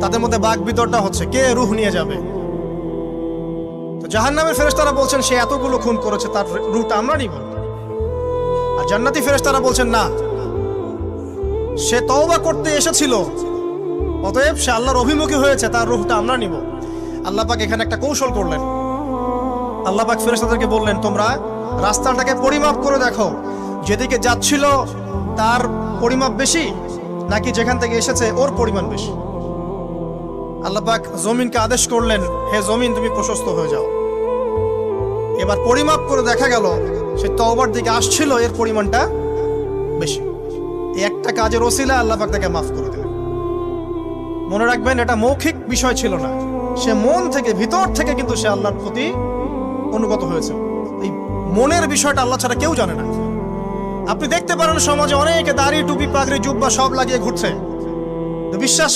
তাদের মধ্যে বাক বিতরটা হচ্ছে কে রূহ নিয়ে যাবে। তো জাহান্নামের ফেরেশতারা বলছেন সে এতগুলো খুন করেছে, তার রূহটা আমরা নিব। আর জান্নাতি ফেরেশতারা বলছেন না, সে তওবা করতে এসেছিল, অতএব সে আল্লাহর অভিমুখী হয়েছে, তার রূহটা আমরা নিব। আল্লাহ পাক এখানে একটা কৌশল করলেন। আল্লাহ পাক ফেরেশতাদেরকে বললেন, তোমরা রাস্তাটাকে পরিমাপ করে দেখো, যেদিকে যাচ্ছিল তার পরিমাপ বেশি নাকি যেখান থেকে এসেছে ওর পরিমাণ বেশি। আল্লাহ পাক জমিনকে আদেশ করলেন, হে জমিন তুমি প্রশস্ত হয়ে যাও। এবার পরিমাপ করে দেখা গেল সে তওবার দিকে আসছিল, এর পরিমাণটা বেশি। এই একটা কাজের ওসিলা আল্লাহ পাক তাকে মাফ করে দিলেন। মনে রাখবেন, এটা মৌখিক বিষয় ছিল না, সে মন থেকে ভিতর থেকে কিন্তু সে আল্লাহর প্রতি অনুগত হয়েছে। এই মনের বিষয়টা আল্লাহ ছাড়া কেউ জানে না। আপনি দেখতে পারেন সমাজে অনেকে দাড়ি টুপি পাগড়ি জুব্বা সব লাগিয়ে ঘুরছে, বিশ্বাস